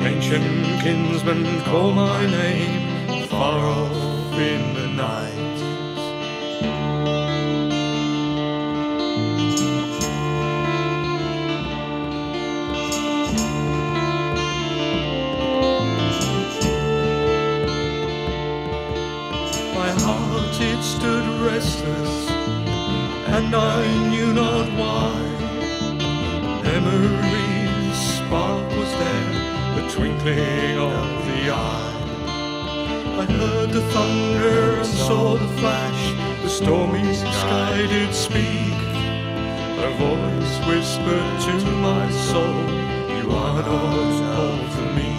Ancient kinsmen call my name, far off in the night. My heart it stood restless, and I knew not why. Memory's spark was there, the twinkling of the eye. I heard the thunder and saw the flash, the stormy sky did speak. A voice whispered to my soul, you are not all for me.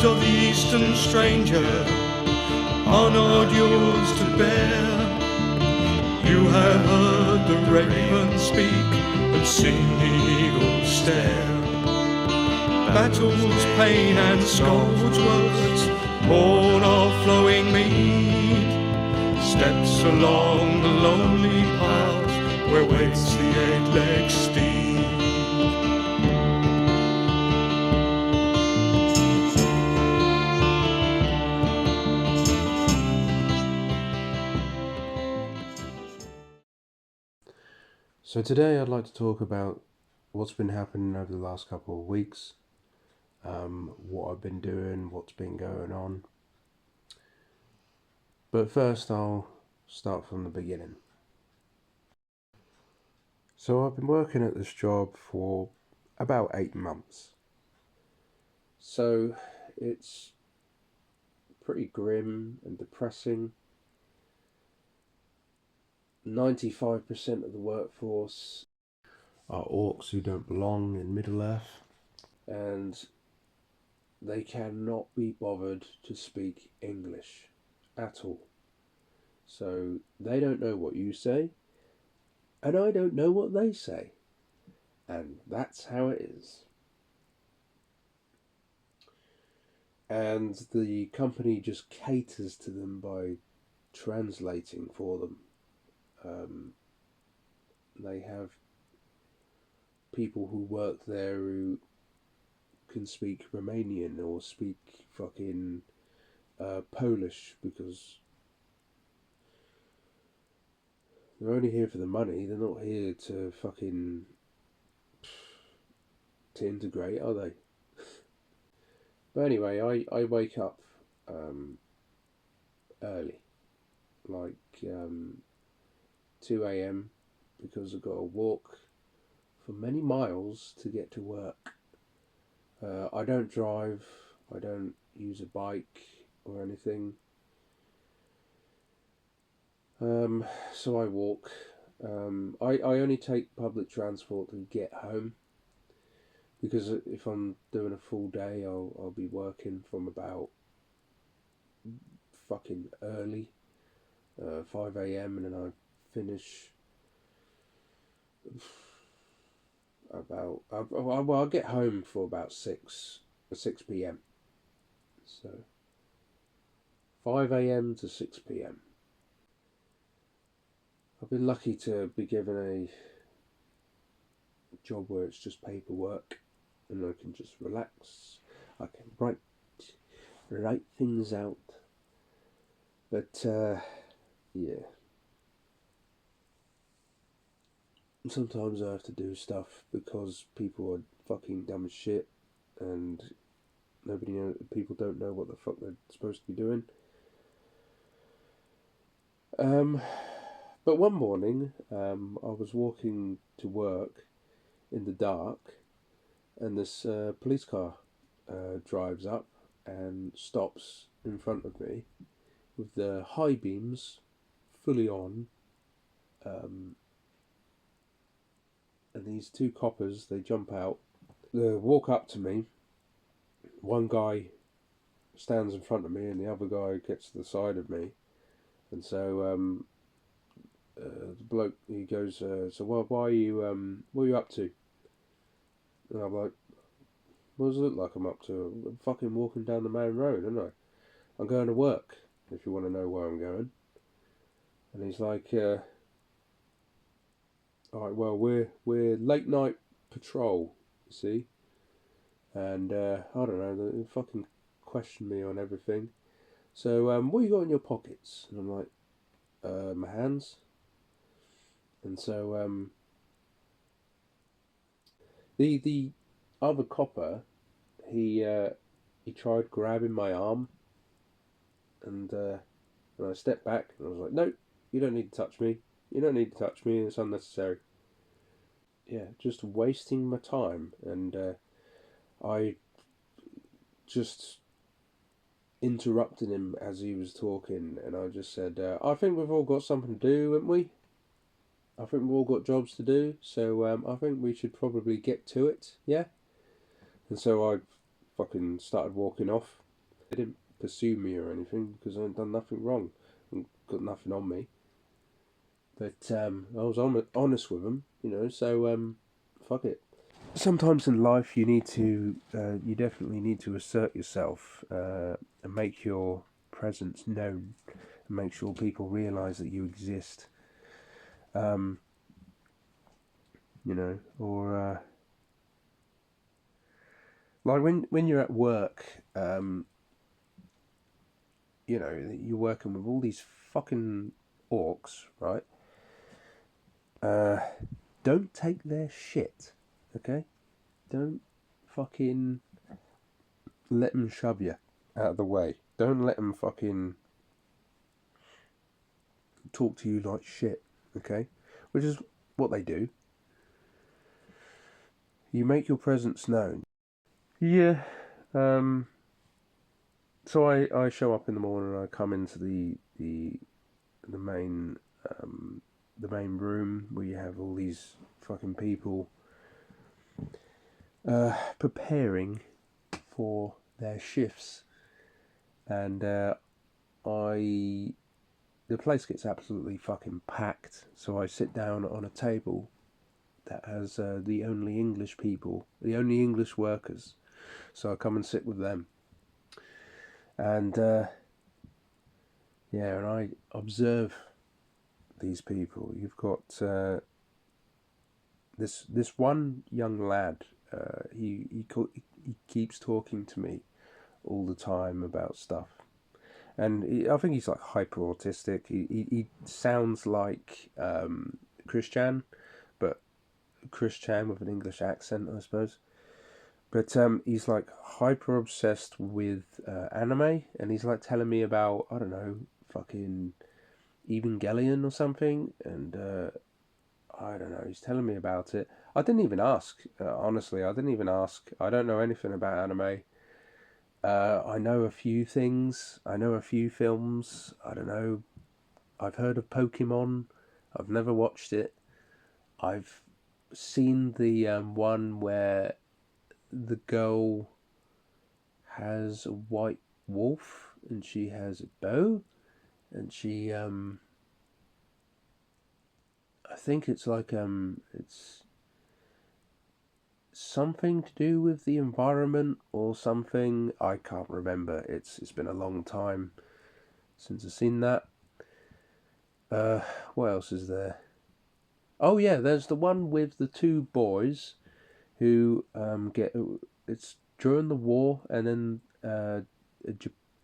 Of the eastern stranger are not yours to bear. You have heard the raven speak and seen the eagle stare. Battle's pain and scold's words, born of flowing mead, steps along the lonely path where waits the eight-legged steed. So today I'd like to talk about what's been happening over the last couple of weeks, what I've been doing, what's been going on. But first I'll start from the beginning. So I've been working at this job for about 8 months. So it's pretty grim and depressing. 95% of the workforce are orcs who don't belong in Middle-earth, and they cannot be bothered to speak English at all. So they don't know what you say, and I don't know what they say. And that's how it is. And the company just caters to them by translating for them. They have people who work there who can speak Romanian or speak fucking Polish, because they're only here for the money. They're not here to fucking to integrate, are they? But anyway, I wake up early, like 2 a.m, because I've got to walk for many miles to get to work. I don't drive, I don't use a bike or anything. So I walk. I only take public transport to get home, because if I'm doing a full day, I'll be working from about fucking early, 5 a.m, and then I finish about, I'll get home for about 6 p.m. So 5 a.m. to 6 p.m. I've been lucky to be given a job where it's just paperwork and I can just relax. I can write things out. But yeah. Sometimes I have to do stuff because people are fucking dumb as shit, and people don't know what the fuck they're supposed to be doing. But one morning, I was walking to work in the dark, and this police car drives up and stops in front of me with the high beams fully on. And these two coppers, they jump out, they walk up to me. One guy stands in front of me and the other guy gets to the side of me. And so the bloke, he goes, so why are you, what are you up to? And I'm like, What does it look like I'm up to? I'm fucking walking down the main road, aren't I? I'm going to work, if you want to know where I'm going. And he's like, alright, well, we're late night patrol, you see? And, I don't know, they fucking question me on everything. So, what you got in your pockets? And I'm like, my hands. And so, the other copper, he tried grabbing my arm, and I stepped back, and I was like, no, you don't need to touch me. You don't need to touch me. It's unnecessary. Yeah, just wasting my time, and I just interrupted him as he was talking, and I just said, I think we've all got something to do, haven't we? I think we've all got jobs to do, so I think we should probably get to it, yeah? And so I fucking started walking off. They didn't pursue me or anything because I had done nothing wrong and got nothing on me. But I was honest with them, you know, so fuck it. Sometimes in life you definitely need to assert yourself and make your presence known and make sure people realise that you exist. You know, or like when you're at work, you know, you're working with all these fucking orcs, right? Don't take their shit, okay? Don't fucking let them shove you out of the way. Don't let them fucking talk to you like shit, okay? Which is what they do. You make your presence known. Yeah. So I show up in the morning and I come into the main the main room where you have all these fucking people preparing for their shifts, and the place gets absolutely fucking packed. So I sit down on a table that has the only English people, the only English workers. So I come and sit with them, and yeah, and I observe these people. You've got this one young lad. He keeps talking to me all the time about stuff, and I think he's like hyper autistic. He sounds like Christian, but Christian with an English accent, I suppose. But he's like hyper obsessed with anime, and he's like telling me about, I don't know, fucking Evangelion or something, and I don't know. He's telling me about it. I didn't even ask. Honestly, I didn't even ask. I don't know anything about anime. I know a few things. I know a few films. I don't know. I've heard of Pokemon. I've never watched it. I've seen the one where the girl has a white wolf and she has a bow, and she I think it's like it's something to do with the environment or something. I can't remember. It's been a long time since I've seen that. What else is there? Oh yeah, there's the one with the two boys who get. It's during the war, and then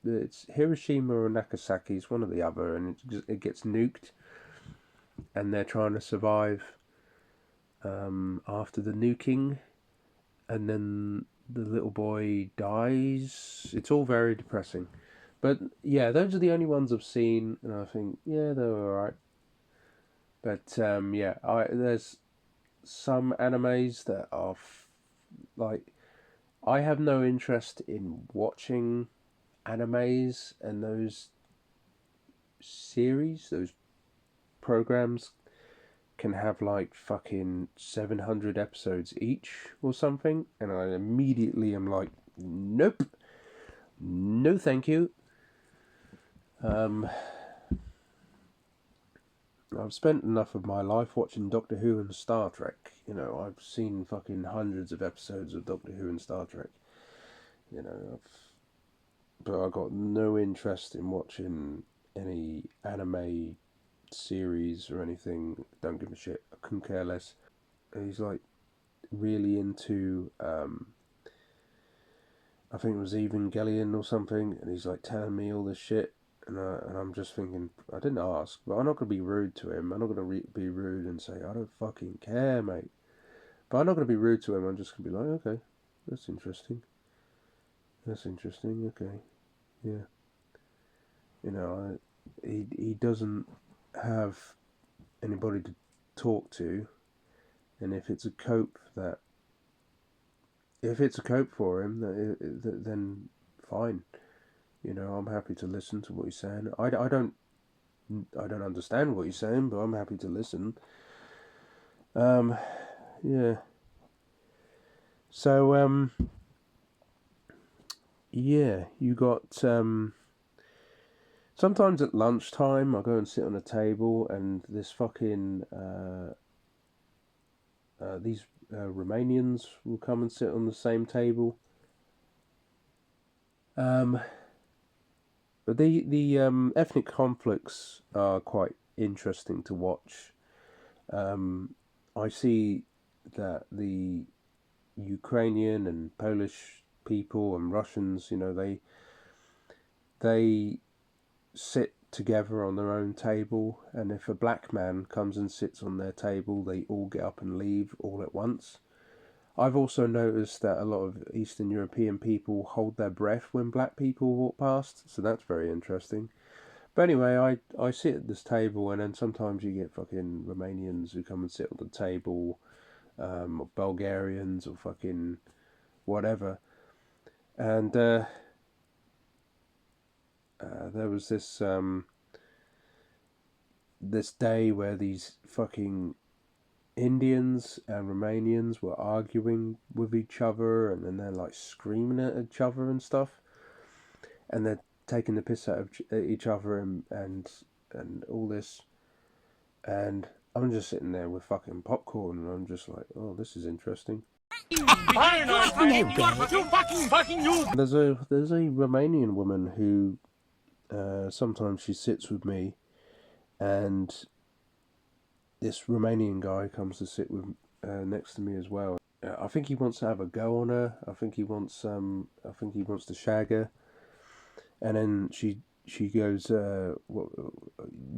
it's Hiroshima or Nagasaki. It's one or the other, and it gets nuked, and they're trying to survive after the nuking, and then the little boy dies. It's all very depressing. But yeah, those are the only ones I've seen, and I think, yeah, they're alright. But yeah, there's some animes that are like, I have no interest in watching animes, and those series, those programs can have like fucking 700 episodes each or something, and I immediately am like, nope, no thank you. I've spent enough of my life watching Doctor Who and Star Trek. You know, I've seen fucking hundreds of episodes of Doctor Who and Star Trek. You know, but I've got no interest in watching any anime series or anything. Don't give a shit. I couldn't care less. He's like really into I think it was Evangelion or something, and he's like telling me all this shit, and I'm just thinking, I didn't ask, but I'm not gonna be rude to him. I'm not gonna be rude and say I don't fucking care, mate. But I'm not gonna be rude to him. I'm just gonna be like, okay, that's interesting. That's interesting. Okay, yeah. You know, he doesn't have anybody to talk to, and if it's a cope for him, then fine. You know, I'm happy to listen to what he's saying. I don't understand what he's saying, but I'm happy to listen. Yeah. So yeah, you got sometimes at lunchtime I go and sit on a table, and this fucking these Romanians will come and sit on the same table. But the ethnic conflicts are quite interesting to watch. I see that the Ukrainian and Polish people and Russians, you know, they sit together on their own table, and if a black man comes and sits on their table, they all get up and leave all at once. I've also noticed that a lot of Eastern European people hold their breath when black people walk past, so that's very interesting. But anyway, I sit at this table, and then sometimes you get fucking Romanians who come and sit on the table, or Bulgarians, or fucking whatever. And there was this day where these fucking Indians and Romanians were arguing with each other, and then they're like screaming at each other and stuff, and they're taking the piss out of each other and all this, and I'm just sitting there with fucking popcorn, and I'm just like, oh, this is interesting. There's a Romanian woman who sometimes she sits with me, and this Romanian guy comes to sit with next to me as well. I think he wants to have a go on her. I think he wants to shag her, and then she goes.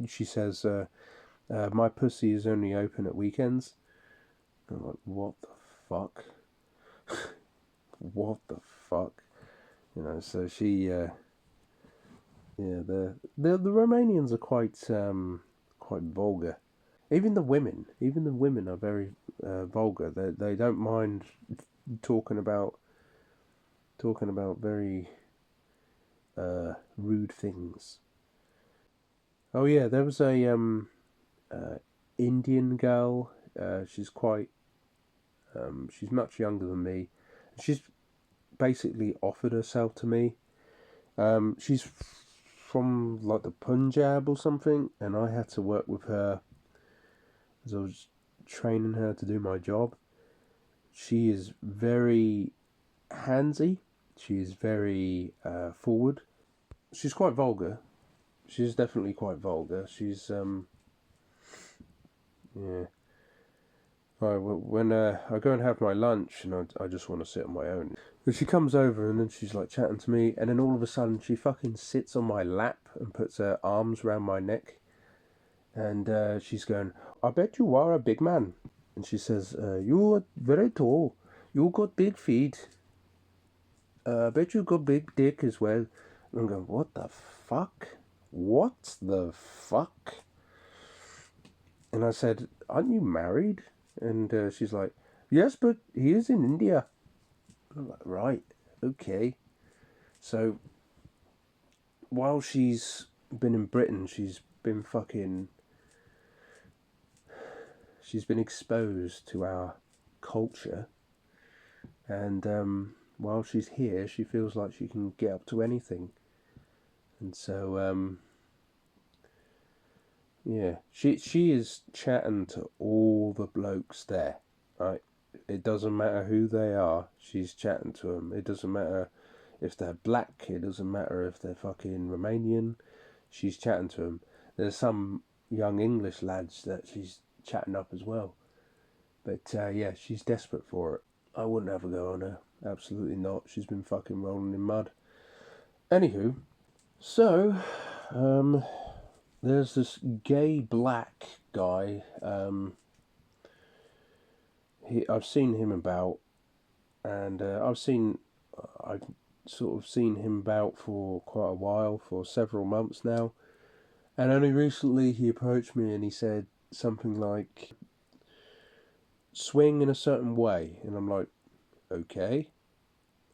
She says, "My pussy is only open at weekends." I'm like, what the fuck? What the fuck? You know. So she, yeah, the Romanians are quite vulgar. Even the women are very vulgar. They don't mind talking about very rude things. Oh yeah, there was a Indian girl. She's much younger than me. She's basically offered herself to me. She's from like the Punjab or something, and I had to work with her as I was training her to do my job. She is very handsy. She is very forward. She's quite vulgar. She's definitely quite vulgar. She's yeah. When I go and have my lunch, and I just want to sit on my own. But she comes over, and then she's like chatting to me, and then all of a sudden she fucking sits on my lap and puts her arms around my neck, and she's going, "I bet you are a big man." And she says, "You are very tall. You got big feet. I bet you got big dick as well." And I'm going, "What the fuck? What the fuck?" And I said, "Aren't you married?" And she's like, "Yes, but he is in India." I'm like, "Right, okay." So while she's been in Britain, she's been exposed to our culture, and while she's here, she feels like she can get up to anything. And so Yeah, she is chatting to all the blokes there, right? It doesn't matter who they are. She's chatting to them. It doesn't matter if they're black. It doesn't matter if they're fucking Romanian. She's chatting to them. There's some young English lads that she's chatting up as well. But yeah, she's desperate for it. I wouldn't have a go on her. Absolutely not. She's been fucking rolling in mud. Anywho, so there's this gay black guy. I've seen him about, and I've sort of seen him about for quite a while, for several months now. And only recently he approached me and he said something like, swing in a certain way. And I'm like, okay,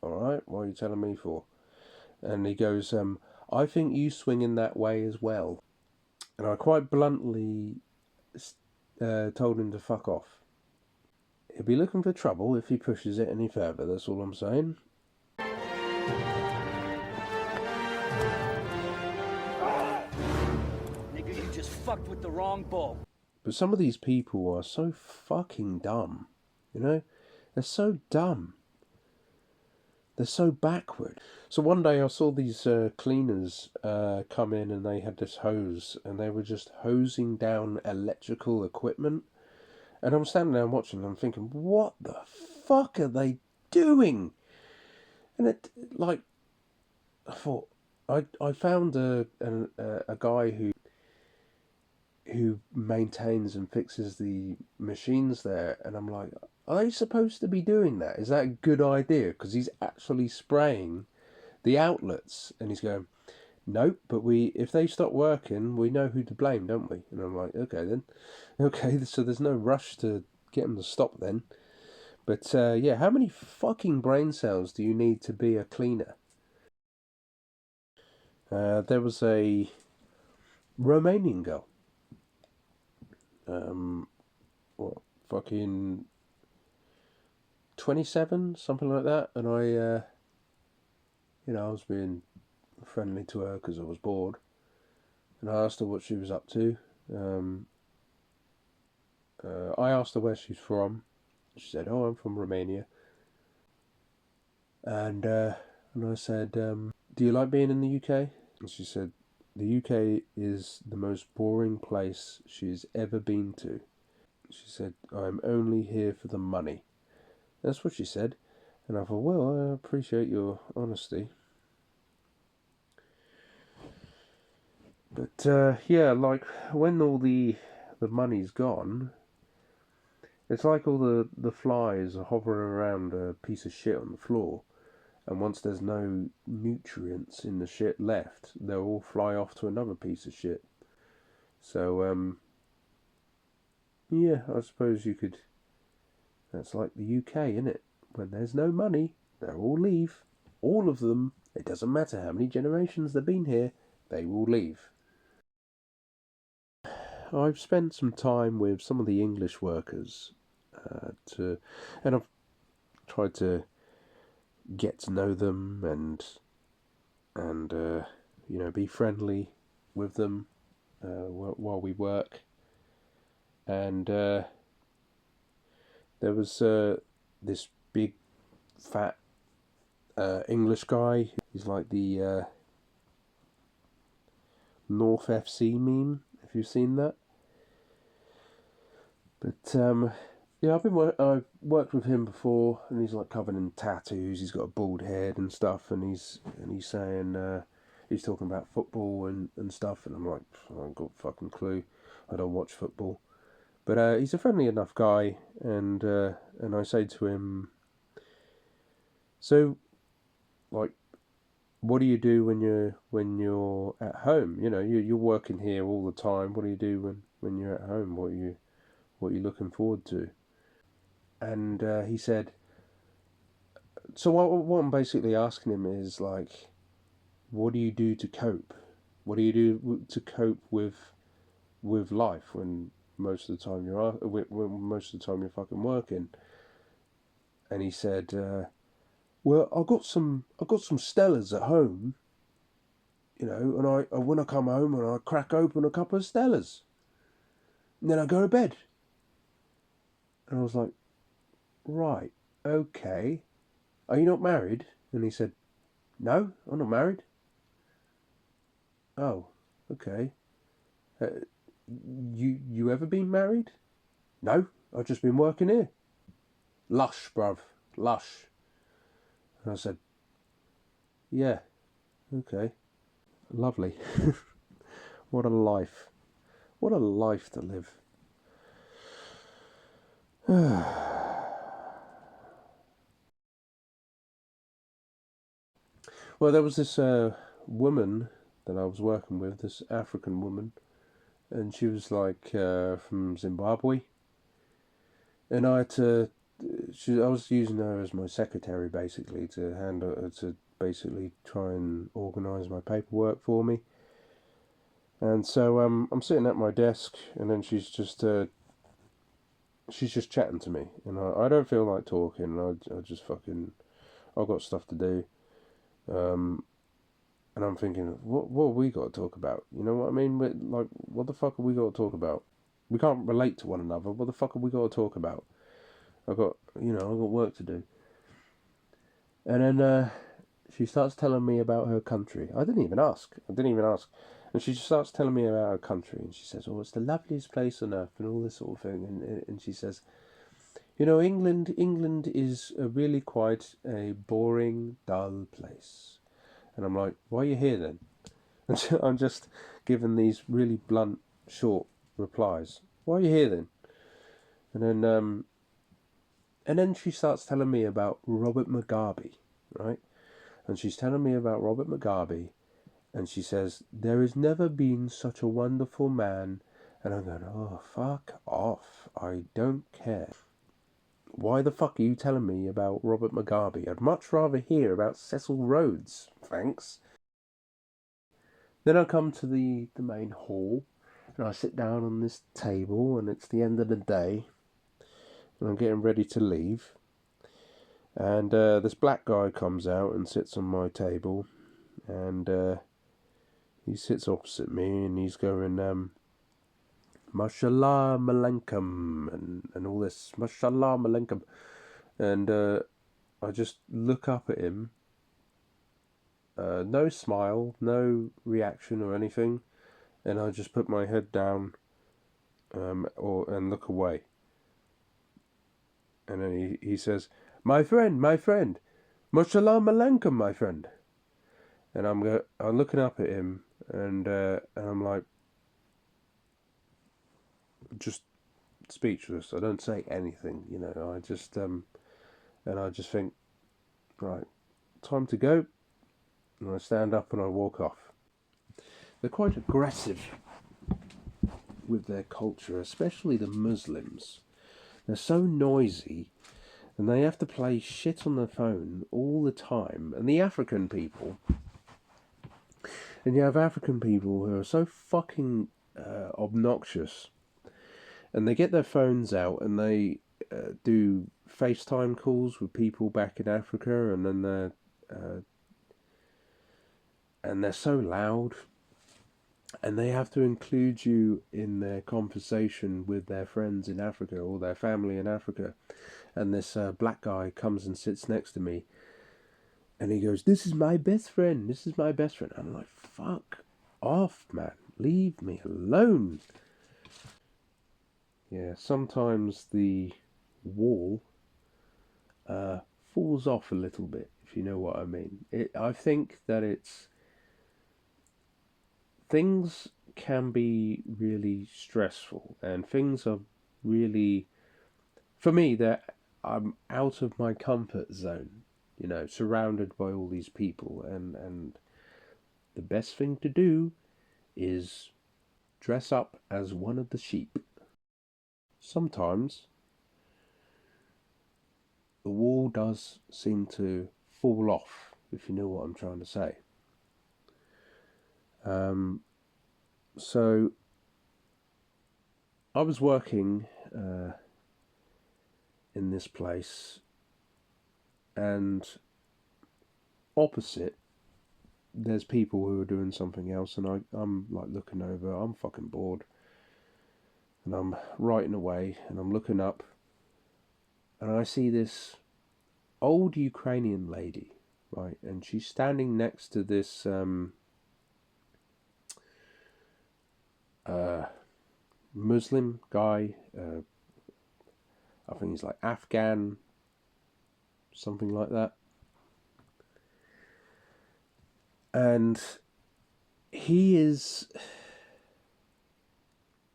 alright, what are you telling me for? And he goes, I think you swing in that way as well. And I quite bluntly told him to fuck off. He'll be looking for trouble if he pushes it any further, that's all I'm saying. Nigga, you just fucked with the wrong bull. But some of these people are so fucking dumb, you know? They're so dumb. They're so backward. So one day I saw these cleaners come in and they had this hose and they were just hosing down electrical equipment. And I'm standing there watching and I'm thinking, what the fuck are they doing? And it, like, I thought, I found a guy who maintains and fixes the machines there, and I'm like, are they supposed to be doing that? Is that a good idea? Because he's actually spraying the outlets, and he's going, nope, but if they stop working, we know who to blame, don't we? And I'm like, okay then, okay, so there's no rush to get them to stop then. But yeah, how many fucking brain cells do you need to be a cleaner? There was a Romanian girl. What, fucking 27, something like that, and I was being friendly to her because I was bored, and I asked her what she was up to. I asked her where she's from. She said, "Oh, I'm from Romania," and I said, "Do you like being in the UK?" And she said, "The UK is the most boring place she's ever been to." She said, "I'm only here for the money." That's what she said. And I thought, well, I appreciate your honesty. But yeah, like when all the money's gone, it's like all the flies are hovering around a piece of shit on the floor. And once there's no nutrients in the shit left, they'll all fly off to another piece of shit. So, yeah, I suppose you could. That's like the UK, innit? When there's no money, they'll all leave. All of them. It doesn't matter how many generations they've been here, they will leave. I've spent some time with some of the English workers and I've tried to get to know them and be friendly with them while we work. And there was this big fat English guy. He's like the North FC meme, if you've seen that. But yeah, I've worked with him before, and he's like covered in tattoos. He's got a bald head and stuff, and he's saying he's talking about football and stuff, and I'm like, I haven't got a fucking clue. I don't watch football, but he's a friendly enough guy, and I say to him, so, like, what do you do when you're at home? You know, you're working here all the time. What do you do when you're at home? What are you looking forward to? And he said, so what I'm basically asking him is like, what do you do to cope? What do you do to cope with life when most of the time when most of the time you're fucking working? And he said, well, I've got some Stellas at home, and I when I come home and I crack open a couple of Stellas. And then I go to bed. And I was like, right, okay. Are you not married? And he said, no, I'm not married. Oh, okay. Uh, you ever been married? No, I've just been working here. Lush, bruv, lush. And I said, yeah, okay, lovely. What a life. What a life to live. Well, there was this woman that I was working with, this African woman, and she was like from Zimbabwe, and I had to. I was using her as my secretary basically to handle to basically try and organise my paperwork for me. And so I'm sitting at my desk, and then she's just chatting to me, and I don't feel like talking. I just fucking I've got stuff to do. And I'm thinking, what have we got to talk about? You know what I mean? Like, what the fuck have we got to talk about? We can't relate to one another. What the fuck have we got to talk about? I've got work to do. And then she starts telling me about her country. I didn't even ask. And she just starts telling me about her country. And she says, oh, it's the loveliest place on earth and all this sort of thing. And she says, England is really quite a boring, dull place. And I'm like, why are you here then? And I'm just giving these really blunt, short replies. Why are you here then? And then she starts telling me about Robert Mugabe, right? And she's telling me about Robert Mugabe, and she says, there has never been such a wonderful man. And I'm going, oh, fuck off. I don't care. Why the fuck are you telling me about Robert Mugabe? I'd much rather hear about Cecil Rhodes, thanks. Then I come to the main hall, and I sit down on this table, and it's the end of the day, and I'm getting ready to leave. And this black guy comes out and sits on my table, and he sits opposite me, and he's going, Mashallah Malenkum, and all this, Mashallah Malenkum. And I just look up at him, no smile, no reaction or anything, and I just put my head down and look away. And then he says, my friend, Mashallah Malenkum, my friend. And I'm looking up at him, and I'm like, just speechless. I don't say anything, I just and I just think, right, time to go. And I stand up and I walk off. They're quite aggressive with their culture, especially the Muslims. They're so noisy, and they have to play shit on their phone all the time. And the African people, and you have African people who are so fucking obnoxious, and they get their phones out and they do FaceTime calls with people back in Africa, and then they're so loud, and they have to include you in their conversation with their friends in Africa or their family in Africa. And this black guy comes and sits next to me, and he goes, this is my best friend, I'm like, fuck off, man, leave me alone. Yeah, sometimes the wall falls off a little bit, if you know what I mean. I think that things can be really stressful, and things are really, for me, I'm out of my comfort zone, surrounded by all these people, and the best thing to do is dress up as one of the sheep. Sometimes the wall does seem to fall off, if you know what I'm trying to say. So I was working in this place, and opposite there's people who are doing something else, and I'm like looking over. I'm fucking bored, And I'm writing away, and I'm looking up, and I see this old Ukrainian lady, right? And she's standing next to this Muslim guy. I think he's like Afghan, something like that. And he is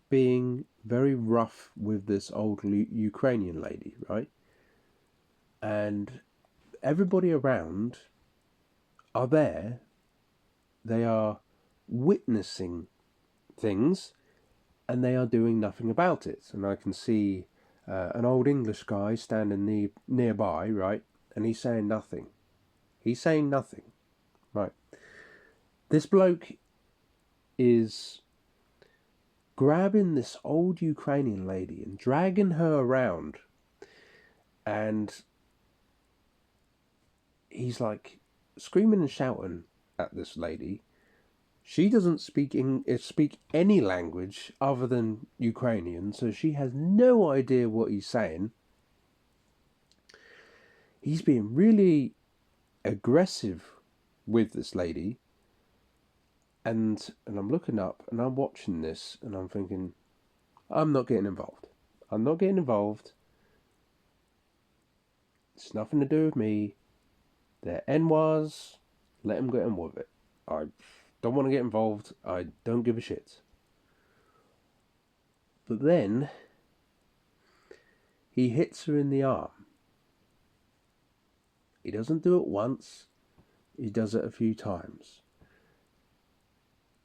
being very rough with this old Ukrainian lady, right? And everybody around are there. They are witnessing things, and they are doing nothing about it. And I can see an old English guy standing nearby, right? And he's saying nothing. He's saying nothing, right? This bloke is grabbing this old Ukrainian lady and dragging her around, and he's like screaming and shouting at this lady. She doesn't speak any language other than Ukrainian, so she has no idea what he's saying. He's being really aggressive with this lady, and I'm looking up and I'm watching this and I'm thinking, I'm not getting involved. I'm not getting involved. It's nothing to do with me. They're N-Wars. Let them get on with it. I don't want to get involved. I don't give a shit. But then he hits her in the arm. He doesn't do it once. He does it a few times.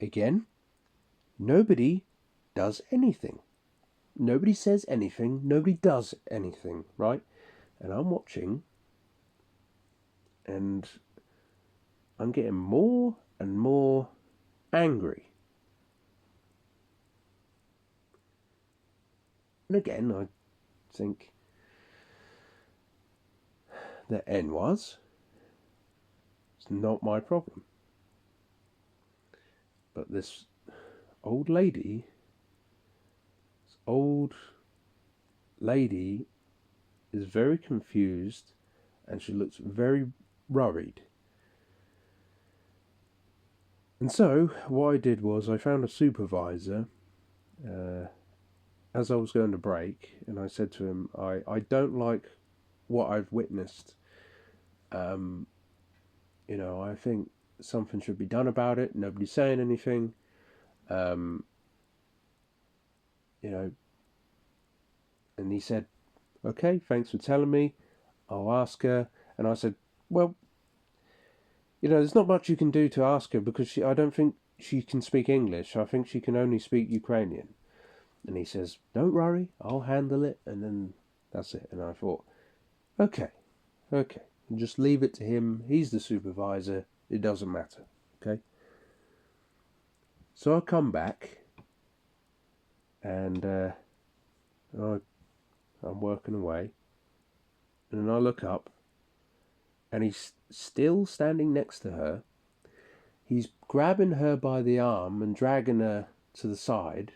Again, nobody does anything. Nobody says anything. Nobody does anything, right? And I'm watching, and I'm getting more and more angry. And again, I think the N was. It's not my problem. But this old lady is very confused, and she looks very worried. And so what I did was I found a supervisor as I was going to break, and I said to him, I don't like what I've witnessed. I think something should be done about it. Nobody's saying anything. And he said, okay, thanks for telling me. I'll ask her. And I said, well, there's not much you can do to ask her, because I don't think she can speak English. I think she can only speak Ukrainian. And he says, don't worry, I'll handle it. And then that's it. And I thought, okay. Just leave it to him. He's the supervisor. It doesn't matter. Okay. So I come back, and I'm working away, and then I look up, and he's still standing next to her. He's grabbing her by the arm and dragging her to the side,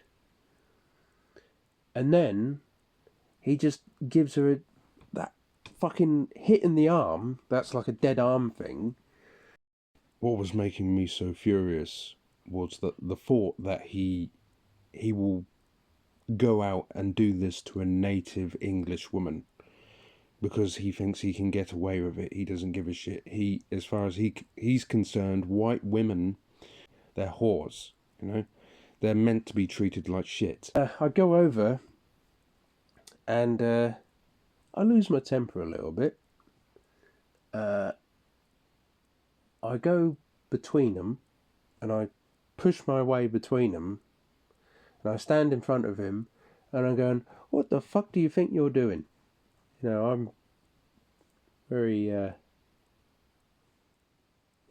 and then he just gives her that fucking hit in the arm. That's like a dead arm thing. What was making me so furious was the thought that he will go out and do this to a native English woman because he thinks he can get away with it. He doesn't give a shit. As far as he's concerned, white women, they're whores, They're meant to be treated like shit. I go over, and I lose my temper a little bit. I go between them, and I push my way between them, and I stand in front of him, and I'm going, what the fuck do you think you're doing? I'm very,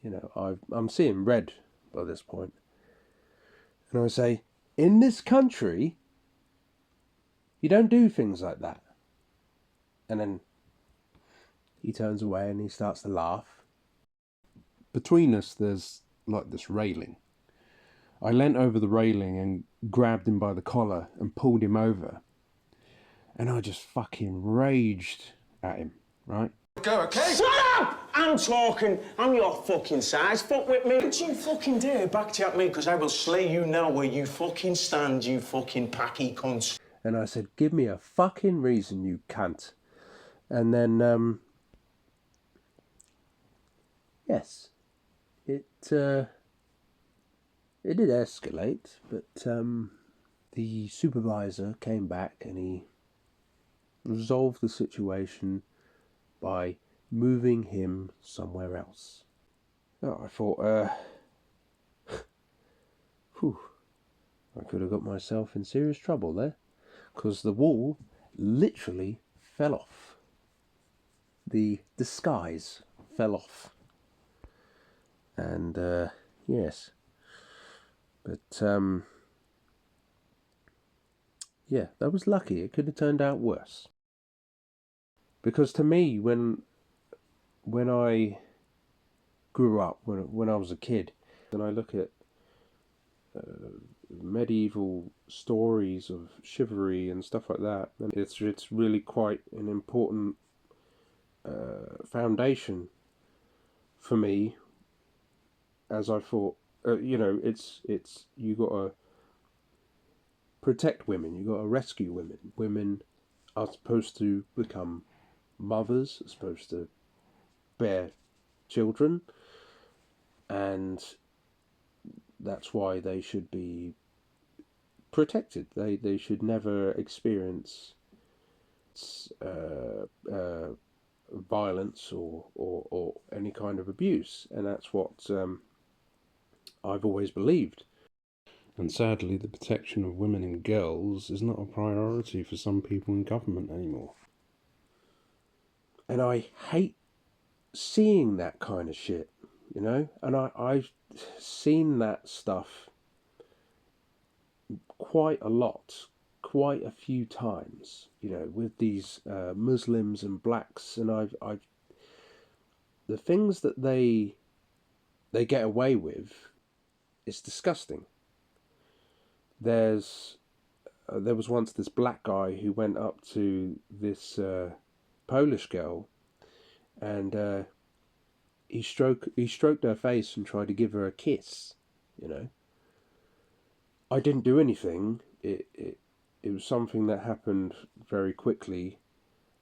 I'm seeing red by this point. And I say, in this country, you don't do things like that. And then he turns away and he starts to laugh. Between us, there's like this railing. I leant over the railing and grabbed him by the collar and pulled him over. And I just fucking raged at him, right? Go, okay? Shut up! I'm talking. I'm your fucking size. Fuck with me. Don't you fucking dare backchat me, because I will slay you now where you fucking stand, you fucking packy cunt. And I said, give me a fucking reason, you cunt. And then, yes, it did escalate, but the supervisor came back and he resolved the situation by moving him somewhere else. Oh, I thought, whew, I could have got myself in serious trouble there, because the wall literally fell off. The disguise fell off. And, yes. But, yeah, that was lucky. It could have turned out worse. Because to me, when I grew up, when I was a kid, and I look at medieval stories of chivalry and stuff like that, and it's really quite an important foundation for me. As I thought, it's you got to protect women, you got to rescue women. Women are supposed to become mothers, are supposed to bear children, and that's why they should be protected. They should never experience violence or any kind of abuse, and that's what I've always believed. And sadly, the protection of women and girls is not a priority for some people in government anymore. And I hate seeing that kind of shit, and I've seen that stuff quite a lot, quite a few times, with these Muslims and blacks, and I've the things that they get away with is disgusting. There was once this black guy who went up to this Polish girl, and he stroked her face and tried to give her a kiss. I didn't do anything. It was something that happened very quickly.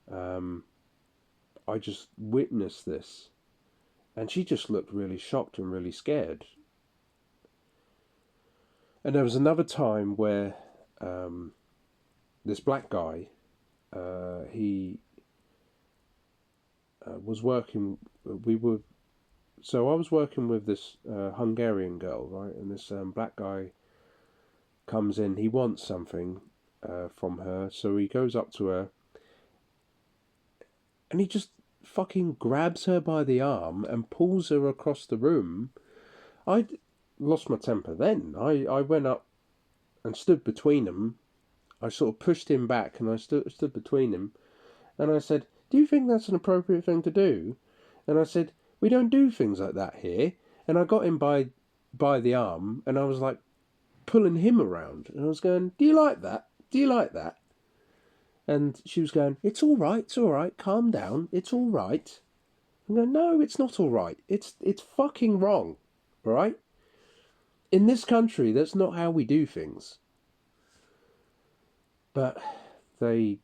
I just witnessed this, and she just looked really shocked and really scared. And there was another time where this black guy, he was working. So I was working with this Hungarian girl, right? And this black guy comes in. He wants something from her, so he goes up to her, and he just fucking grabs her by the arm and pulls her across the room. I lost my temper then. I went up and stood between them. I sort of pushed him back, and I stood between him, and I said, "Do you think that's an appropriate thing to do?" And I said, "We don't do things like that here." And I got him by the arm, and I was like pulling him around, and I was going, "Do you like that? Do you like that?" And she was going, "It's all right, calm down, it's all right." I'm going, "No, it's not all right. It's fucking wrong, all right? In this country, that's not how we do things." But they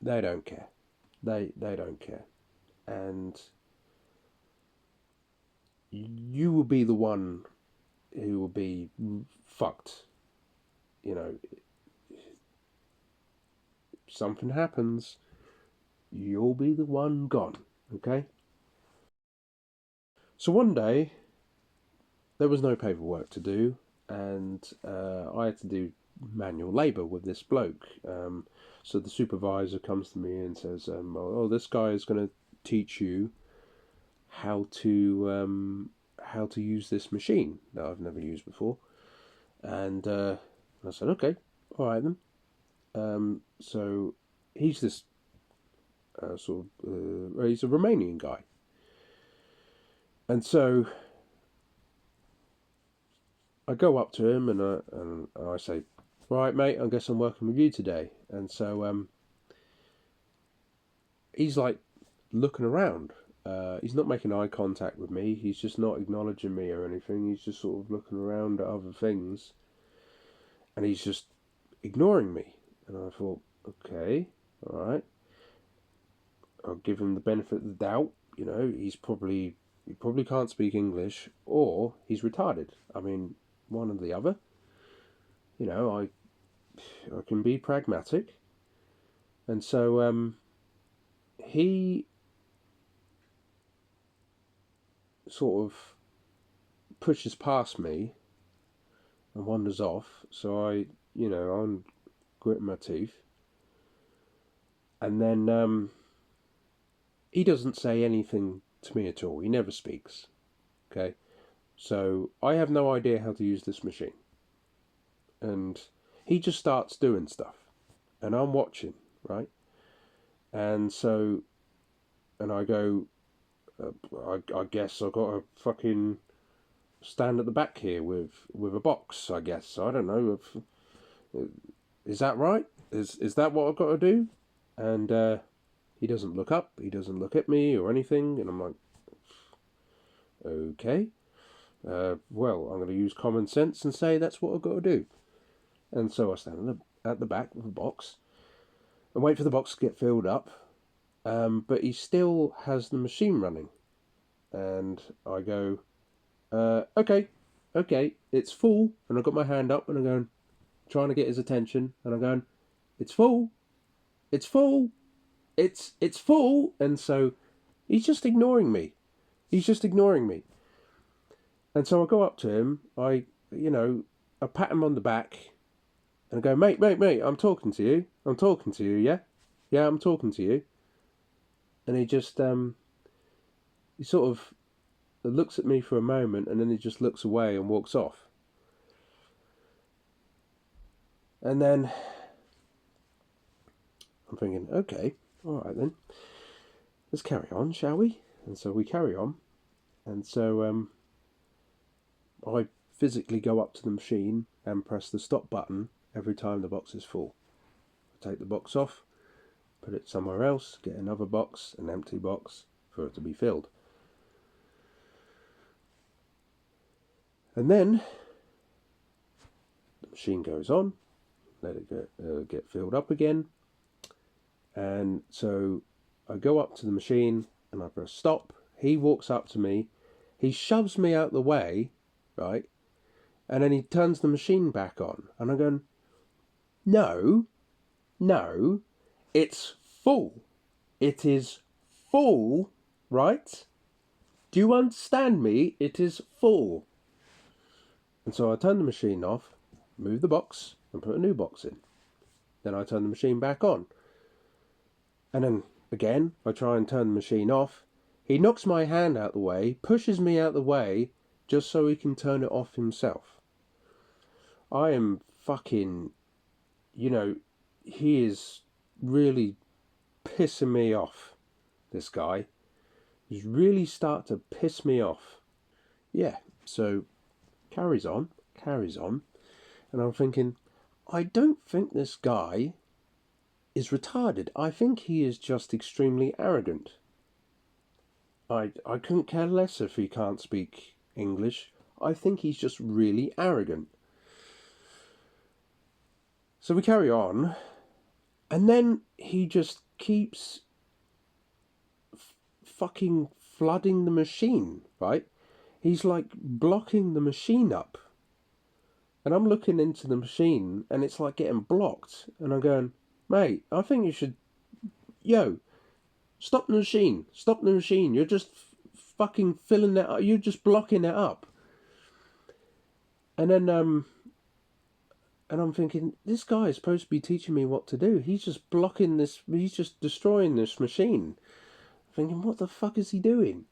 don't care. They don't care. And you will be the one who will be fucked. If something happens, you'll be the one gone, okay? So one day, there was no paperwork to do, and I had to do manual labour with this bloke. So the supervisor comes to me and says, "Oh, this guy is going to teach you how to use this machine that I've never used before." And I said, "Okay, all right then." So he's this he's a Romanian guy, and so I go up to him and I say, right, mate, I guess I'm working with you today. And so he's like looking around. He's not making eye contact with me. He's just not acknowledging me or anything. He's just sort of looking around at other things. And he's just ignoring me. And I thought, okay, all right. I'll give him the benefit of the doubt. You know, he probably can't speak English, or he's retarded. I mean, one or the other. You know, I can be pragmatic. And so he sort of pushes past me and wanders off. So I'm gritting my teeth. And then he doesn't say anything to me at all. He never speaks. Okay? So I have no idea how to use this machine. And he just starts doing stuff. And I'm watching, right? And so, and I go, I guess I've got to fucking stand at the back here with a box, I guess. I don't know. Is that right? Is that what I've got to do? And he doesn't look up. He doesn't look at me or anything. And I'm like, okay. Well, I'm going to use common sense and say that's what I've got to do. And so I stand at the back of the box and wait for the box to get filled up. But he still has the machine running. And I go, okay, it's full. And I've got my hand up and I'm going, trying to get his attention. And I'm going, it's full. It's full. It's full. And so he's just ignoring me. And so I go up to him. I pat him on the back. And I go, mate, I'm talking to you. Yeah? Yeah, I'm talking to you. And he just, he sort of looks at me for a moment and then he just looks away and walks off. And then I'm thinking, okay, all right then. Let's carry on, shall we? And so we carry on. And so I physically go up to the machine and press the stop button every time the box is full. I take the box off, put it somewhere else, get another box, an empty box, for it to be filled. And then the machine goes on, let it get filled up again. And so I go up to the machine and I press stop. He walks up to me, he shoves me out the way, right? And then he turns the machine back on. And I'm going, no, it's full. It is full, right? Do you understand me? It is full. And so I turn the machine off, move the box, and put a new box in. Then I turn the machine back on. And then, again, I try and turn the machine off. He knocks my hand out the way, pushes me out the way, just so he can turn it off himself. I am fucking, he is really pissing me off, this guy. He's really starting to piss me off. Yeah, so carries on. And I'm thinking, I don't think this guy is retarded. I think he is just extremely arrogant. I couldn't care less if he can't speak English. I think he's just really arrogant. So we carry on, and then he just keeps fucking flooding the machine, right? He's like blocking the machine up. And I'm looking into the machine, and it's like getting blocked. And I'm going, mate, I think you should... Stop the machine. You're just fucking filling it up. You're just blocking it up. And then, and I'm thinking, this guy is supposed to be teaching me what to do. He's just blocking this. He's just destroying this machine. I'm thinking, what the fuck is he doing?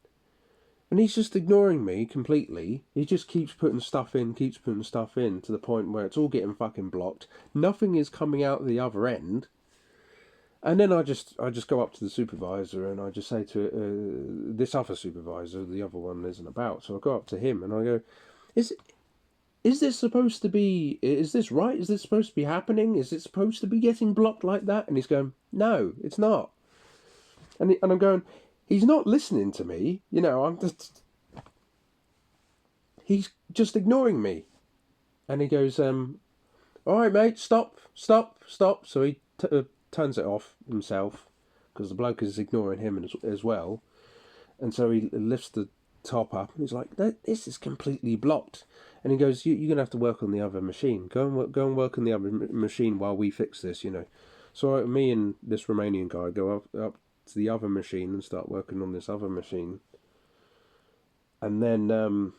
And he's just ignoring me completely. He just keeps putting stuff in to the point where it's all getting fucking blocked. Nothing is coming out the other end. And then I just go up to the supervisor and I just say to this other supervisor, the other one isn't about. So I go up to him and I go, is is this supposed to be, is this right? Is this supposed to be happening? Is it supposed to be getting blocked like that? And he's going, no, it's not. And I'm going, he's not listening to me. You know, he's just ignoring me. And he goes, all right, mate, stop. So he turns it off himself, because the bloke is ignoring him as well. And so he lifts the top up, and he's like, this is completely blocked. And he goes, you're going to have to work on the other machine. Go and work on the other machine while we fix this, you know. So me and this Romanian guy go up to the other machine and start working on this other machine. And then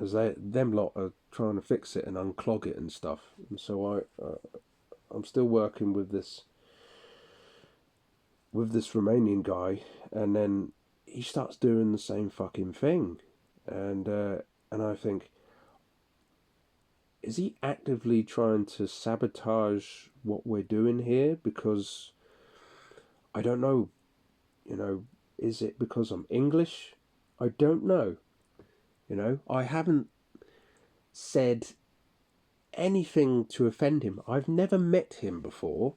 as them lot are trying to fix it and unclog it and stuff. And so I'm still working with this Romanian guy, and then he starts doing the same fucking thing, and I think, is he actively trying to sabotage what we're doing here? Because I don't know, you know, is it because I'm English? I don't know. You know, I haven't said anything to offend him. I've never met him before,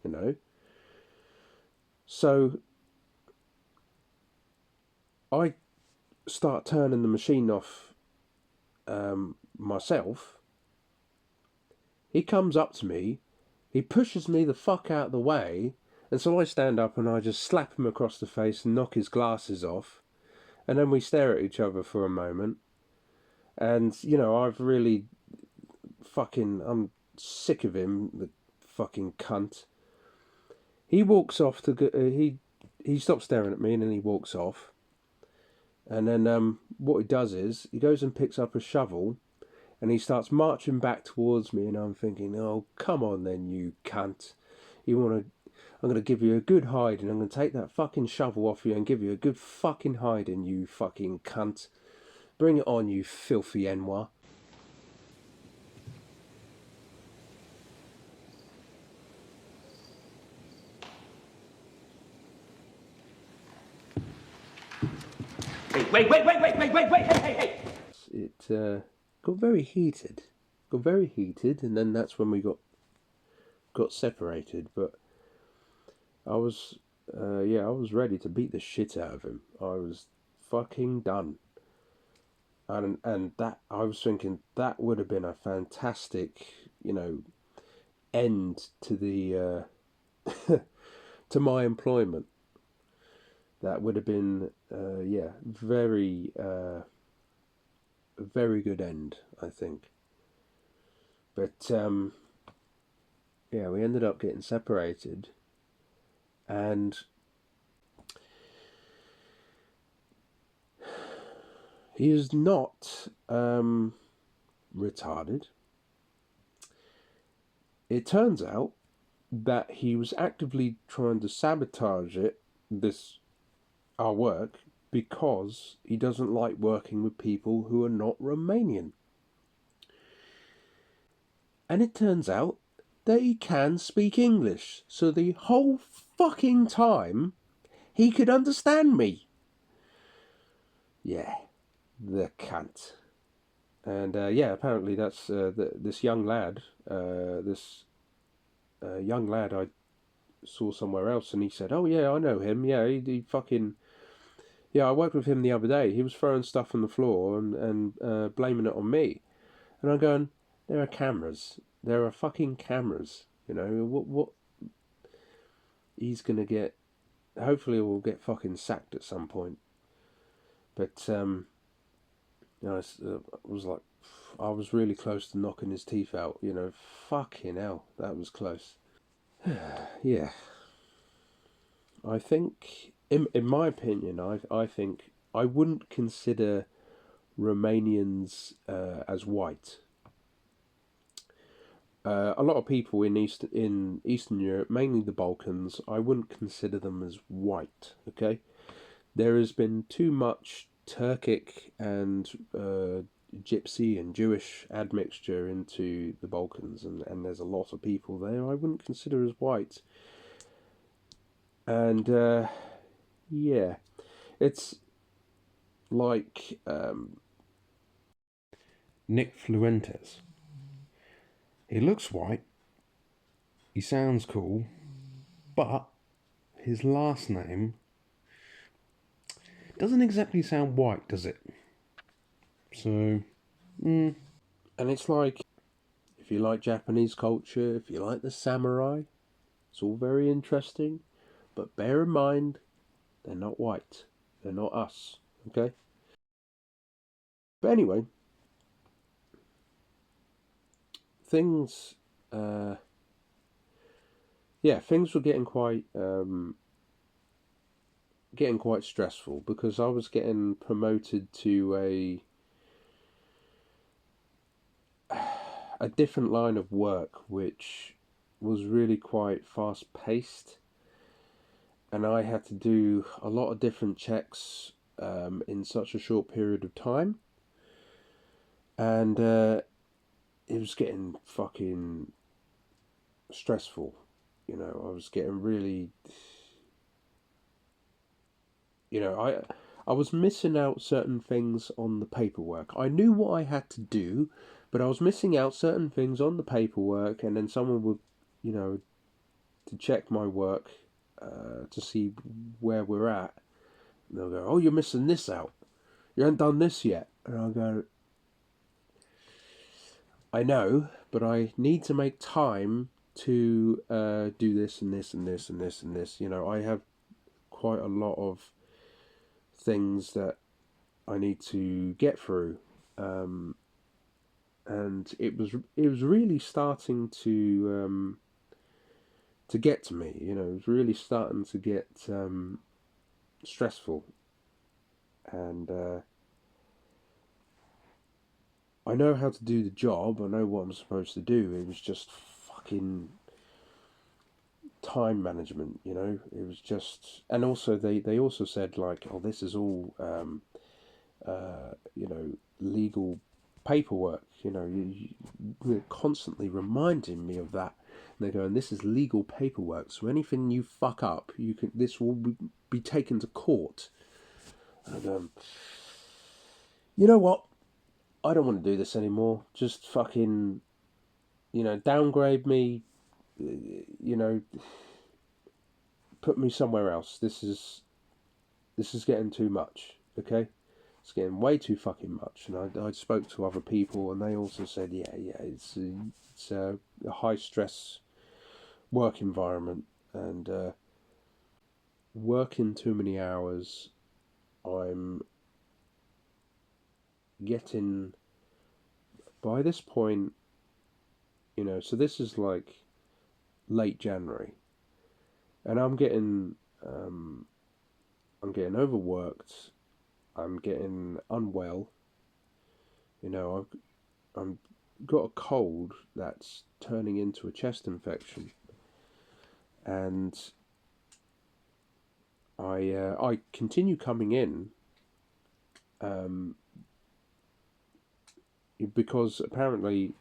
you know. So I start turning the machine off myself. He comes up to me, he pushes me the fuck out of the way, and so I stand up and I just slap him across the face and knock his glasses off, and then we stare at each other for a moment. And, you know, I'm sick of him, the fucking cunt. He walks off to go, he stops staring at me, and then he walks off. And then what he does is he goes and picks up a shovel, and he starts marching back towards me, and I'm thinking, oh, come on then, you cunt. I'm going to give you a good hiding. I'm going to take that fucking shovel off you and give you a good fucking hiding, you fucking cunt. Bring it on, you filthy N-word. Wait, hey! It got very heated. And then that's when we got separated. But I was ready to beat the shit out of him. I was fucking done. And that, I was thinking, that would have been a fantastic, you know, end to the to my employment. That would have been very very good end, I think. But we ended up getting separated, and he is not retarded. It turns out that he was actively trying to sabotage our work, because he doesn't like working with people who are not Romanian. And it turns out that he can speak English, so the whole fucking time he could understand me. Yeah, the cunt. And apparently that's this young lad I saw somewhere else, and he said, oh yeah, I know him, yeah, he fucking... Yeah, I worked with him the other day. He was throwing stuff on the floor and blaming it on me. And I'm going, there are cameras. There are fucking cameras. You know, what he's going to get... Hopefully we'll get fucking sacked at some point. But, you know, I was really close to knocking his teeth out. You know, fucking hell, that was close. Yeah. I think... In my opinion, I think I wouldn't consider Romanians as white. A lot of people in Eastern Europe, mainly the Balkans, I wouldn't consider them as white. Okay, there has been too much Turkic and Gypsy and Jewish admixture into the Balkans, and there's a lot of people there I wouldn't consider as white. And yeah, it's like Nick Fluentes. He looks white. He sounds cool. But his last name doesn't exactly sound white, does it? So, and it's like, if you like Japanese culture, if you like the samurai, it's all very interesting. But bear in mind, they're not white. They're not us. Okay? But anyway, things, things were getting quite stressful because I was getting promoted to a different line of work, which was really quite fast paced, and I had to do a lot of different checks in such a short period of time, and it was getting fucking stressful. You know, I was getting really, I was missing out certain things on the paperwork. I knew what I had to do, but I was missing out certain things on the paperwork, and then someone would, to check my work to see where we're at. And they'll go, "Oh, you're missing this out. You haven't done this yet." And I'll go, "I know, but I need to make time to do this and this and this and this and this." I have quite a lot of things that I need to get through, and it was really starting to get to me. It was really starting to get stressful, and I know how to do the job. I know what I'm supposed to do. It was just fucking time management. It was just, and also they also said, like, "Oh, this is all legal paperwork." You're constantly reminding me of that. And they're going, "This is legal paperwork, so anything you fuck up, this will be taken to court." And you know what? I don't want to do this anymore. Just fucking, downgrade me. Put me somewhere else. This is getting too much. Okay, it's getting way too fucking much. And I spoke to other people, and they also said, yeah, it's a high stress work environment, and working too many hours. I'm getting, by this point, so this is like late January, and I'm getting overworked. I'm getting unwell. I've got a cold that's turning into a chest infection, and I continue coming in because apparently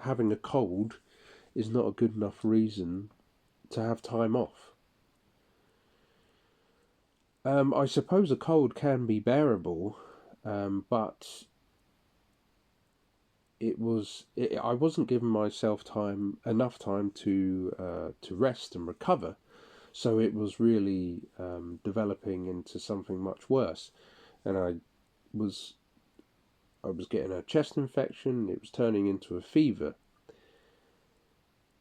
having a cold is not a good enough reason to have time off. I suppose a cold can be bearable, but I wasn't giving myself enough time to rest and recover, so it was really developing into something much worse, and I was getting a chest infection. It was turning into a fever,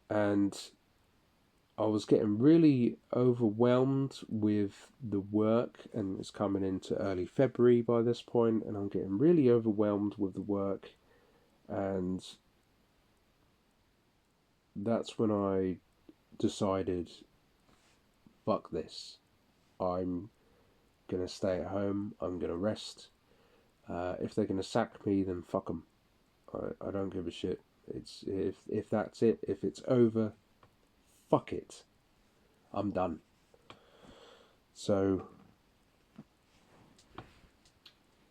and I was getting really overwhelmed with the work, and it's coming into early February by this point, and I'm getting really overwhelmed with the work, and that's when I decided, fuck this. I'm gonna stay at home. I'm gonna rest. If they're gonna sack me, then fuck them. I don't give a shit. It's if that's it. If it's over, fuck it. I'm done. So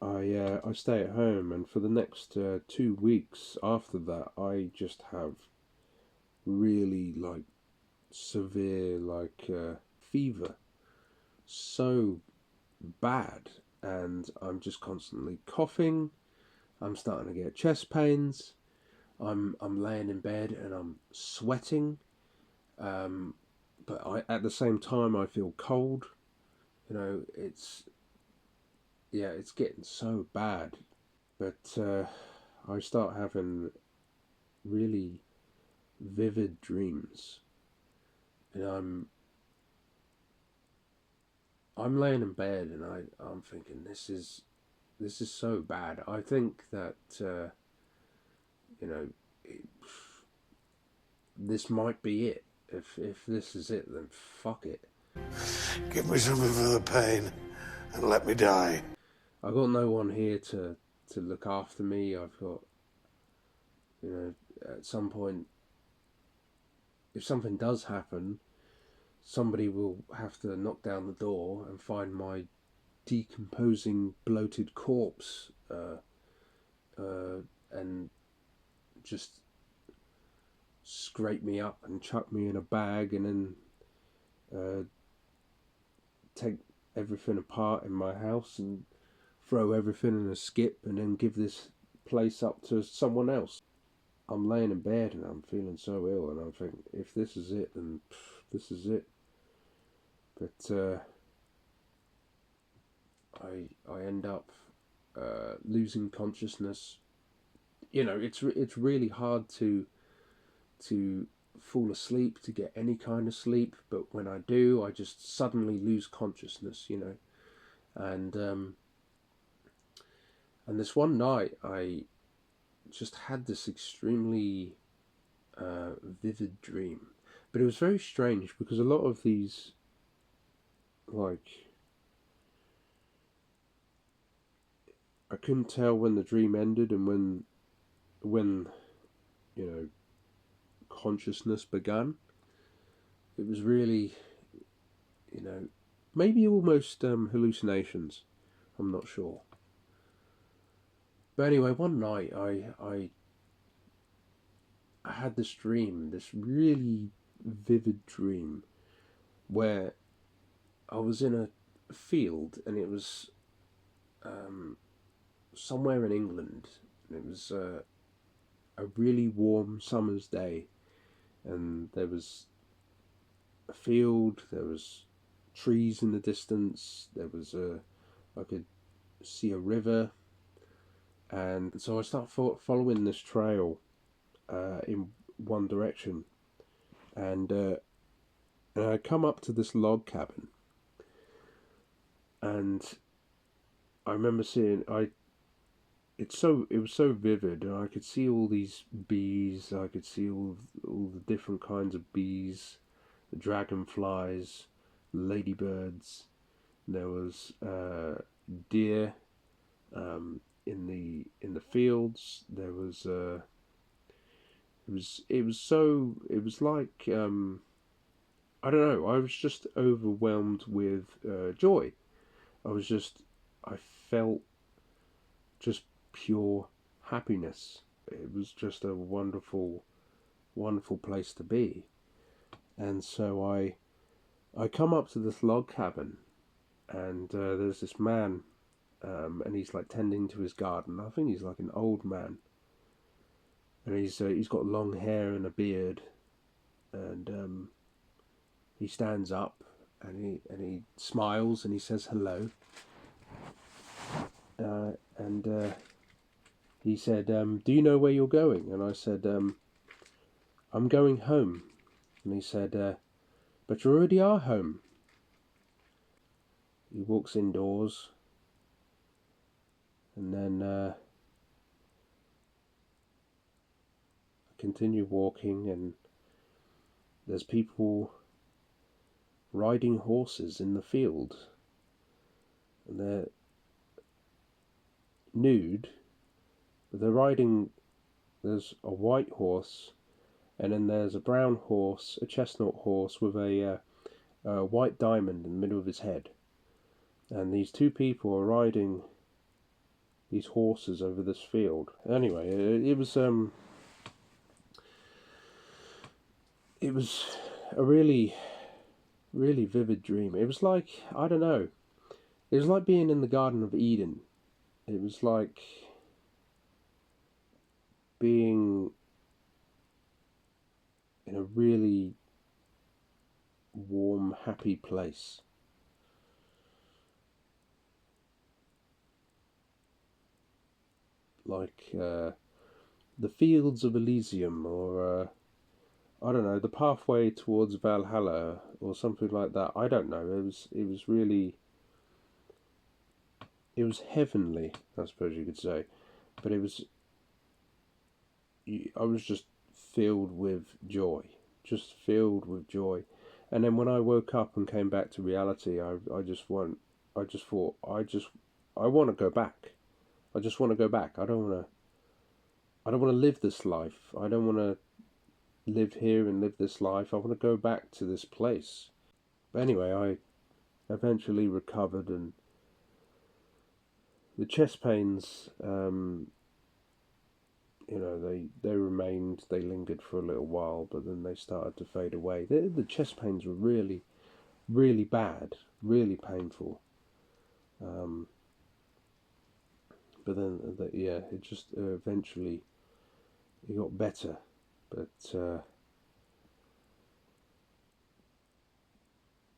I stay at home, and for the next 2 weeks after that, I just have really severe fever, so bad, and I'm just constantly coughing. I'm starting to get chest pains. I'm laying in bed and I'm sweating. But at the same time I feel cold. You know, it's getting so bad. But I start having really vivid dreams, and I'm laying in bed and I'm thinking this is so bad. I think that you know this might be it. If this is it, then fuck it. Give me something for the pain and let me die. I got no one here to look after me. I've got, you know, at some point, if something does happen, somebody will have to knock down the door and find my decomposing, bloated corpse, and just scrape me up and chuck me in a bag, and then take everything apart in my house and throw everything in a skip, and then give this place up to someone else. I'm laying in bed and I'm feeling so ill, and I'm thinking, if this is it, then this is it. But I end up losing consciousness. You know, it's really hard to fall asleep, to get any kind of sleep, but when I do, I just suddenly lose consciousness, you know. And this one night I just had this extremely vivid dream, but it was very strange because a lot of these, like, I couldn't tell when the dream ended and when you know, consciousness began. It was really, you know, maybe almost hallucinations. I'm not sure. But anyway, one night I had this dream, this really vivid dream, where I was in a field, and it was somewhere in England, and it was a really warm summer's day, and there was a field, there was trees in the distance, there was I could see a river, and so I start following this trail in one direction, and I come up to this log cabin, and I remember seeing it was so vivid, and I could see all these bees. I could see all the different kinds of bees, the dragonflies, ladybirds. There was deer in the fields. There was it was like I don't know. I was just overwhelmed with joy. I felt just pure happiness. It was just a wonderful, wonderful place to be. And so I come up to this log cabin, and there's this man, and he's like tending to his garden. I think he's like an old man, and he's got long hair and a beard, and he stands up and he smiles and he says hello. And he said, "Do you know where you're going?" And I said, "I'm going home." And he said, "But you already are home." He walks indoors, and then I continue walking, and there's people riding horses in the field, and they're nude, but they're riding. There's a white horse, and then there's a brown horse, a chestnut horse with a white diamond in the middle of his head, and these two people are riding these horses over this field. Anyway, it was a really, really vivid dream. It was like, I don't know, it was like being in the Garden of Eden. It was like being in a really warm, happy place. Like the fields of Elysium, or I don't know, the pathway towards Valhalla, or something like that. I don't know. It was really, it was heavenly, I suppose you could say. But it was, I was just filled with joy, just filled with joy. And then when I woke up and came back to reality, I just want, I just thought, I want to go back. I just want to go back. I don't want to live this life. I don't want to live here and live this life. I want to go back to this place. But anyway, I eventually recovered, and the chest pains, they remained, they lingered for a little while, but then they started to fade away. The chest pains were really, really bad, really painful. But then, it just eventually, it got better. But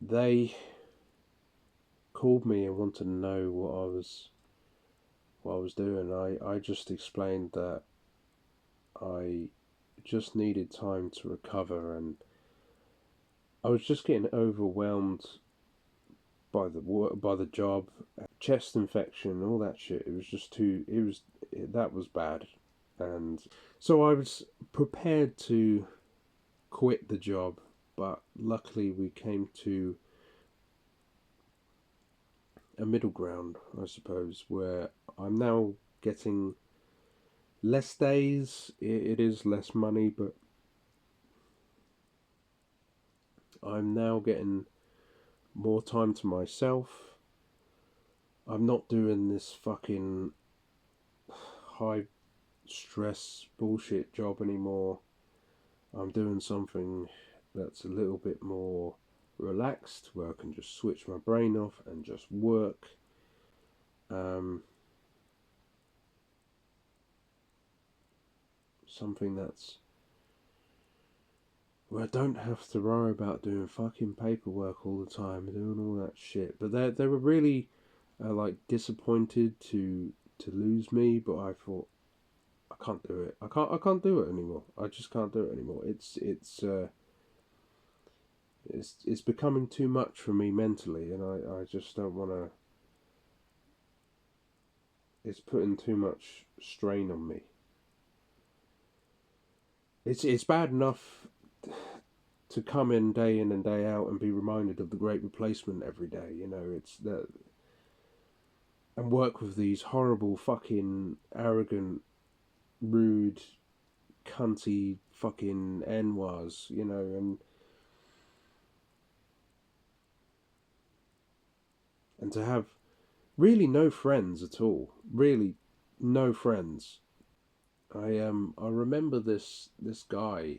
they called me and wanted to know what I was doing. I just explained that I just needed time to recover, and I was just getting overwhelmed by the work, by the job, chest infection, all that shit. It was just too. That was bad, and so I was prepared to quit the job, but luckily we came to a middle ground, I suppose, where I'm now getting less days. It is less money, but I'm now getting more time to myself. I'm not doing this fucking high stress bullshit job anymore. I'm doing something that's a little bit more relaxed, where I can just switch my brain off and just work. Something that's where I don't have to worry about doing fucking paperwork all the time and doing all that shit. But they were really like disappointed to lose me, but I thought, I can't do it. I can't do it anymore. I just can't do it anymore. It's becoming too much for me mentally, and I just don't want to. It's putting too much strain on me. It's bad enough to come in and day out and be reminded of the Great Replacement every day. You know, it's that, and work with these horrible, fucking, arrogant, rude, cunty, fucking N-wars, you know, and to have really no friends at all. Really, no friends. I remember this guy,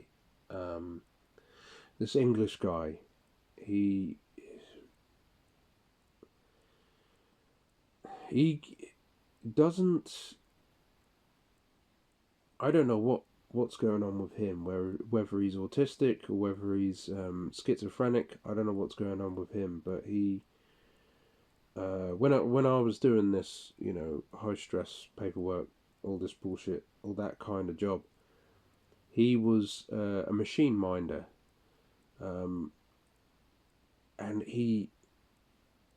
this English guy. He doesn't. I don't know what's going on with him. Whether he's autistic or whether he's schizophrenic. I don't know what's going on with him. But he, when I was doing this, you know, high stress paperwork, all this bullshit, all that kind of job, he was a machine minder, and he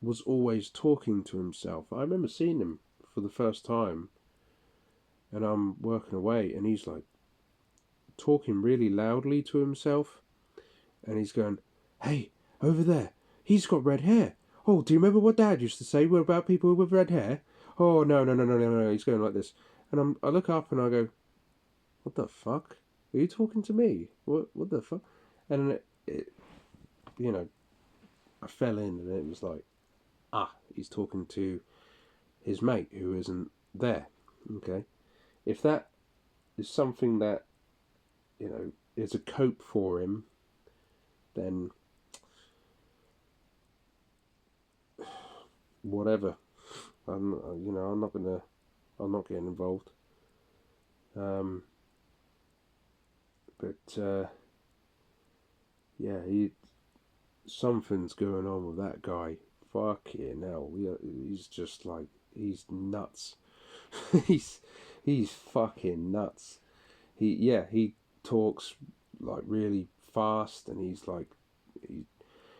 was always talking to himself. I remember seeing him for the first time, and I'm working away, and he's like talking really loudly to himself, and he's going, "Hey, over there, he's got red hair. Oh, do you remember what Dad used to say about people with red hair? Oh, no. He's going like this, and I look up and I go, "What the fuck? Are you talking to me? What the fuck?" And you know, I fell in, and it was like, he's talking to his mate who isn't there. Okay, if that is something that, you know, is a cope for him, then whatever. I'm not getting involved. But yeah, something's going on with that guy. Fucking hell, he's just like, he's nuts. he's fucking nuts. He talks like really fast, and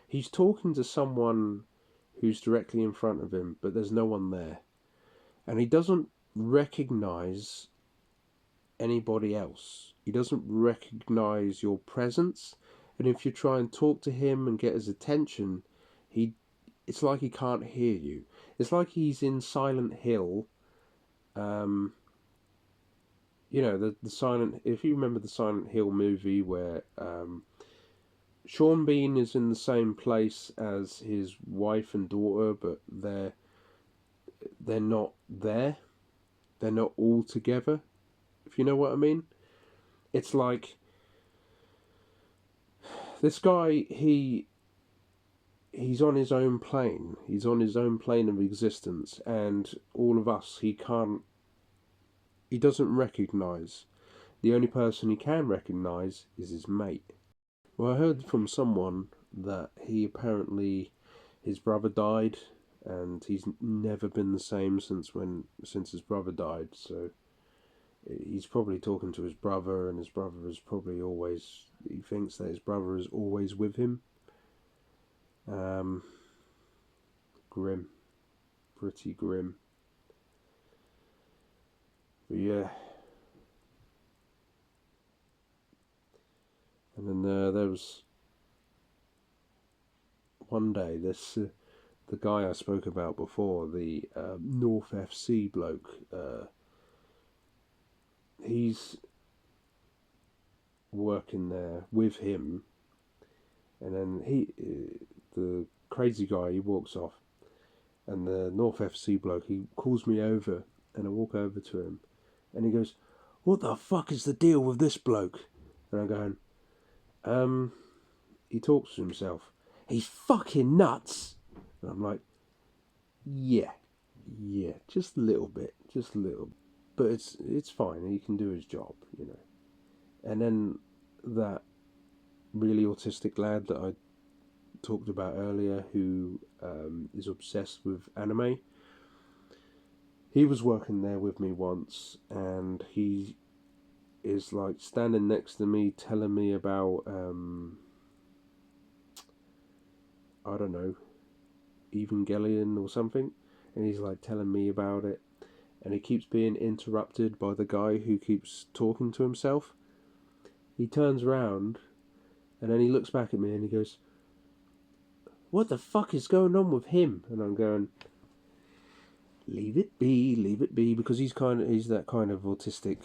he's talking to someone who's directly in front of him, but there's no one there, and he doesn't recognize anybody else. He doesn't recognize your presence, and if you try and talk to him and get his attention, it's like he can't hear you. It's like he's in Silent Hill. The Silent. If you remember the Silent Hill movie, where Sean Bean is in the same place as his wife and daughter, but they're not there. They're not all together. If you know what I mean. It's like this guy. He's on his own plane. He's on his own plane of existence, and all of us, he doesn't recognise. The only person he can recognise is his mate. Well, I heard from someone that his brother died, and he's never been the same since his brother died. So he's probably talking to his brother, and his brother is probably always. He thinks that his brother is always with him. Grim, pretty grim. But yeah. And then there was one day, the guy I spoke about before, the North FC bloke, he's working there with him, and then the crazy guy, he walks off, and the North FC bloke, he calls me over, and I walk over to him, and he goes, "What the fuck is the deal with this bloke?" And I'm going, he talks to himself. "He's fucking nuts." And I'm like, yeah, just a little bit. But it's fine. He can do his job, you know. And then that really autistic lad that I talked about earlier, who is obsessed with anime, he was working there with me once, and he is like standing next to me telling me about I don't know, Evangelion or something, and he's like telling me about it, and he keeps being interrupted by the guy who keeps talking to himself. He turns around, and then he looks back at me and he goes, "What the fuck is going on with him?" And I'm going, leave it be, because he's that kind of autistic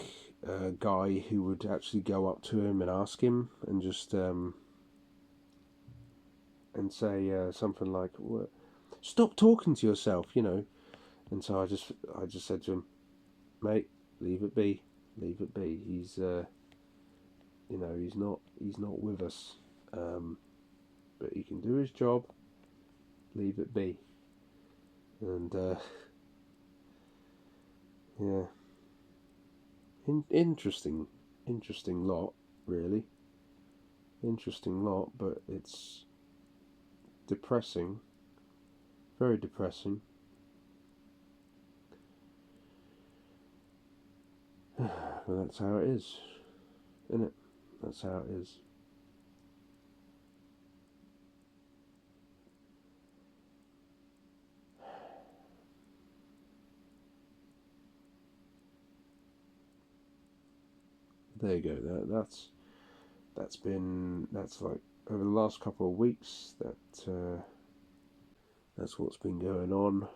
guy who would actually go up to him and ask him, and just and say something like, "Stop talking to yourself," you know. And so I just said to him, "Mate, leave it be. He's he's not with us, but he can do his job. Leave it be." And yeah, interesting lot, really. Interesting lot, but it's depressing, very depressing. But that's how it is, isn't it? That's how it is. There you go. That's like over the last couple of weeks. That's what's been going on,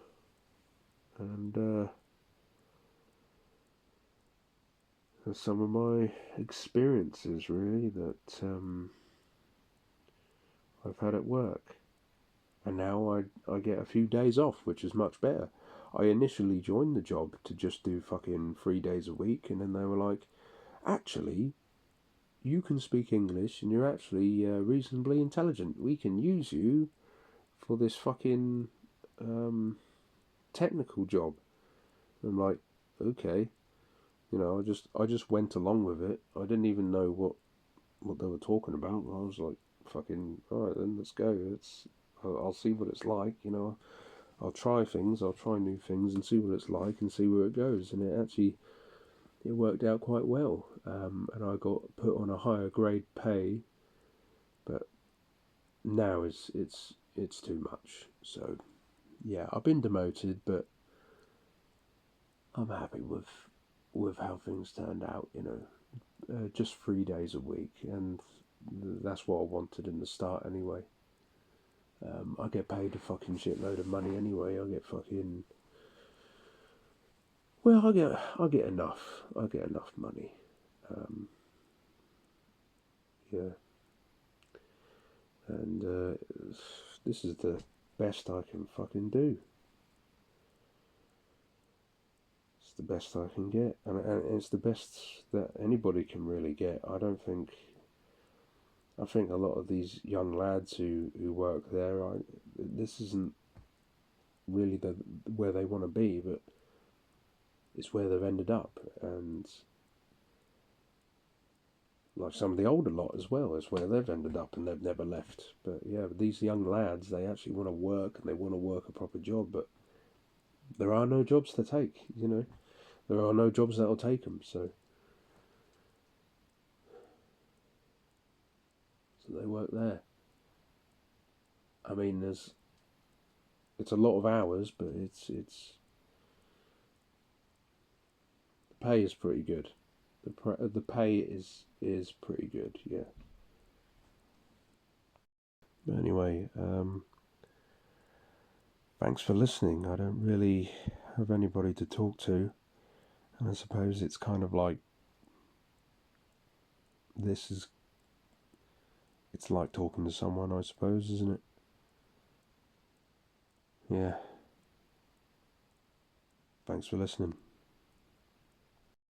and some of my experiences really that I've had at work, and now I get a few days off, which is much better. I initially joined the job to just do fucking 3 days a week, and then they were like, "Actually, you can speak English and you're actually reasonably intelligent. We can use you for this fucking technical job." I'm like, okay, you know, I just went along with it. I didn't even know what they were talking about. I was like, fucking, alright then, let's go. I'll see what it's like, you know. I'll try things, I'll try new things and see what it's like and see where it goes. And it worked out quite well. And I got put on a higher grade pay, but now it's too much. So yeah, I've been demoted, but I'm happy with how things turned out. You know, just 3 days a week, and that's what I wanted in the start anyway. I get paid a fucking shitload of money anyway. I get fucking, well, I get enough. I get enough money. Yeah, and this is the best I can fucking do. It's the best I can get, and it's the best that anybody can really get. I think a lot of these young lads who work there, this isn't really where they want to be, but it's where they've ended up. And like some of the older lot as well, is where they've ended up and they've never left. But yeah, these young lads, they actually want to work and they want to work a proper job, but there are no jobs to take, you know. There are no jobs that'll take them, so they work there. I mean, it's a lot of hours, but the pay is pretty good. The pay is pretty good, yeah. But anyway, thanks for listening. I don't really have anybody to talk to, and I suppose it's kind of like it's like talking to someone, I suppose, isn't it? Yeah. Thanks for listening.